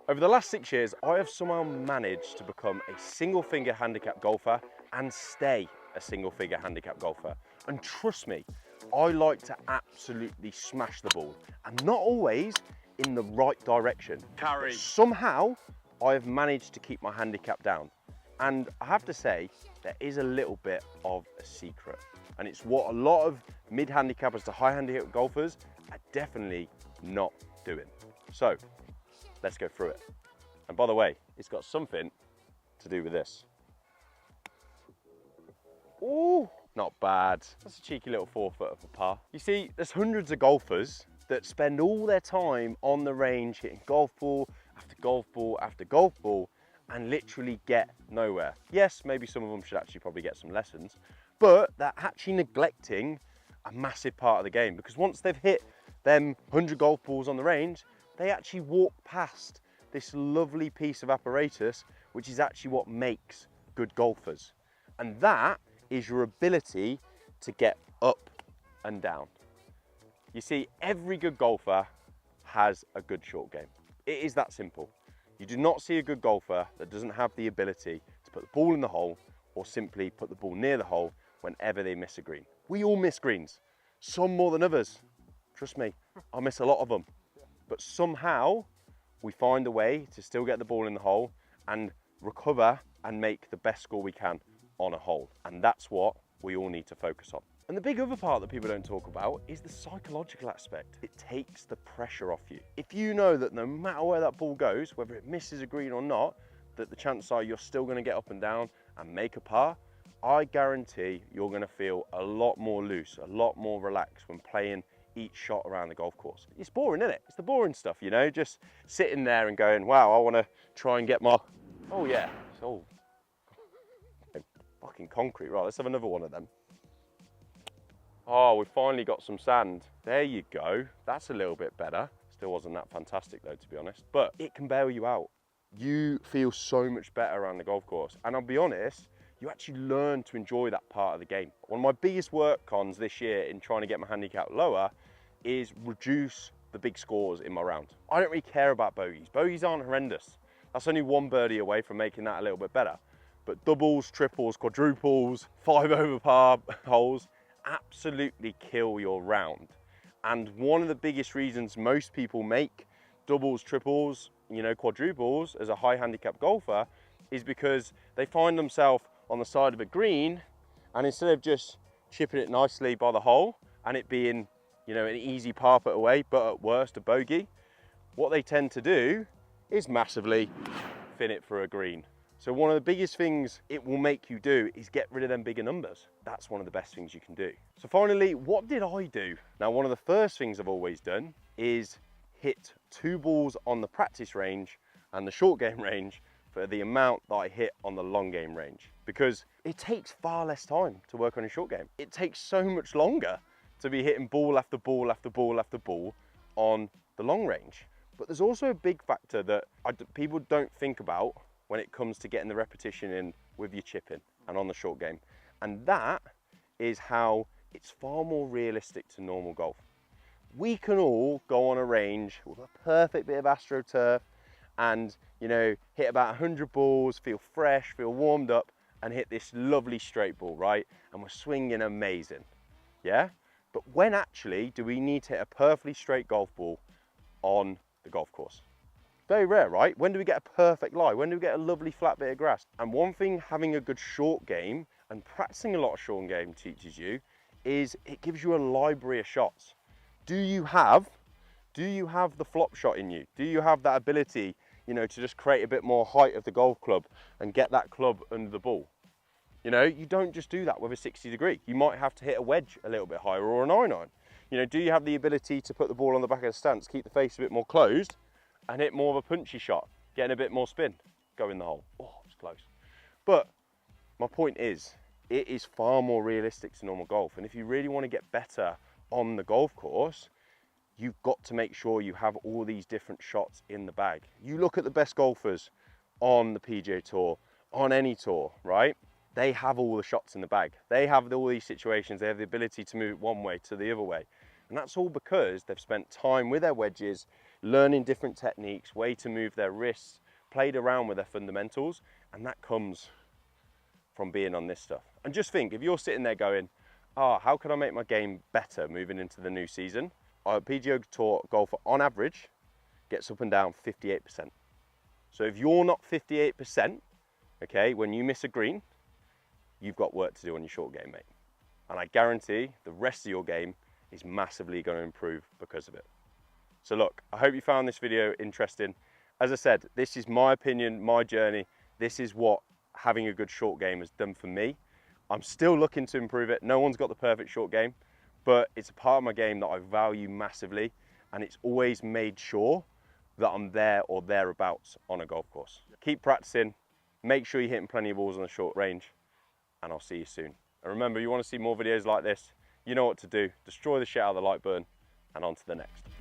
Over the last 6 years, I have somehow managed to become a single finger handicap golfer and stay a single finger handicap golfer. And trust me, I like to absolutely smash the ball, and not always in the right direction. Carry. But somehow, I have managed to keep my handicap down. And I have to say, there is a little bit of a secret. And it's what a lot of mid-handicappers to high-handicap golfers are definitely not doing. So, let's go through it. And by the way, it's got something to do with this. Ooh, not bad. That's a cheeky little 4-foot of a par. You see, there's hundreds of golfers that spend all their time on the range hitting golf ball after golf ball after golf ball and literally get nowhere. Yes, maybe some of them should actually probably get some lessons, but they're actually neglecting a massive part of the game, because once they've hit them 100 golf balls on the range, they actually walk past this lovely piece of apparatus, which is actually what makes good golfers. And that is your ability to get up and down. You see, every good golfer has a good short game. It is that simple. You do not see a good golfer that doesn't have the ability to put the ball in the hole or simply put the ball near the hole whenever they miss a green. We all miss greens, some more than others. Trust me, I miss a lot of them. But somehow we find a way to still get the ball in the hole and recover and make the best score we can on a hole. And that's what we all need to focus on. And the big other part that people don't talk about is the psychological aspect. It takes the pressure off you. If you know that no matter where that ball goes, whether it misses a green or not, that the chances are you're still going to get up and down and make a par, I guarantee you're going to feel a lot more loose, a lot more relaxed when playing each shot around the golf course. It's boring, isn't it? It's the boring stuff, you know, just sitting there and going, wow, I want to try and get my, oh yeah, it's all fucking concrete. Right, let's have another one of them. Oh, we finally got some sand. There you go. That's a little bit better. Still wasn't that fantastic though, to be honest, but it can bail you out. You feel so much better around the golf course. And I'll be honest, you actually learn to enjoy that part of the game. One of my biggest work cons this year in trying to get my handicap lower is reduce the big scores in my round. I don't really care about bogeys. Bogeys aren't horrendous. That's only one birdie away from making that a little bit better. But doubles, triples, quadruples, 5 over par holes absolutely kill your round. And one of the biggest reasons most people make doubles, triples, you know, quadruples as a high handicap golfer is because they find themselves on the side of a green, and instead of just chipping it nicely by the hole and it being, you know, an easy par put away, but at worst a bogey, what they tend to do is massively fin it for a green. So one of the biggest things it will make you do is get rid of them bigger numbers. That's one of the best things you can do. So finally, what did I do? Now, one of the first things I've always done is hit 2 balls on the practice range and the short game range for the amount that I hit on the long game range, because it takes far less time to work on a short game. It takes so much longer to be hitting ball after ball after ball after ball on the long range. But there's also a big factor that people don't think about when it comes to getting the repetition in with your chipping and on the short game. And that is how it's far more realistic to normal golf. We can all go on a range with a perfect bit of AstroTurf and, you know, hit about 100 balls, feel fresh, feel warmed up, and hit this lovely straight ball, right? And we're swinging amazing, yeah? But when actually do we need to hit a perfectly straight golf ball on the golf course? Very rare, right? When do we get a perfect lie? When do we get a lovely flat bit of grass? And one thing having a good short game and practicing a lot of short game teaches you is it gives you a library of shots. Do you have the flop shot in you? Do you have that ability, you know, to just create a bit more height of the golf club and get that club under the ball? You know, you don't just do that with a 60 degree. You might have to hit a wedge a little bit higher or an iron. You know, do you have the ability to put the ball on the back of the stance, keep the face a bit more closed, and hit more of a punchy shot, getting a bit more spin, go in the hole? Oh, it's close. But my point is, it is far more realistic to normal golf. And if you really want to get better on the golf course, you've got to make sure you have all these different shots in the bag. You look at the best golfers on the PGA Tour, on any tour, right? They have all the shots in the bag. They have all these situations. They have the ability to move it one way to the other way. And that's all because they've spent time with their wedges, learning different techniques, way to move their wrists, played around with their fundamentals, and that comes from being on this stuff. And just think, if you're sitting there going, oh, how can I make my game better moving into the new season? A PGA Tour golfer, on average, gets up and down 58%. So if you're not 58%, okay, when you miss a green, you've got work to do on your short game, mate. And I guarantee the rest of your game is massively going to improve because of it. So look, I hope you found this video interesting. As I said, this is my opinion, my journey. This is what having a good short game has done for me. I'm still looking to improve it. No one's got the perfect short game, but it's a part of my game that I value massively, and it's always made sure that I'm there or thereabouts on a golf course. Keep practicing, make sure you're hitting plenty of balls on the short range, and I'll see you soon. And remember, you want to see more videos like this, you know what to do. Destroy the shit out of the like button, and on to the next.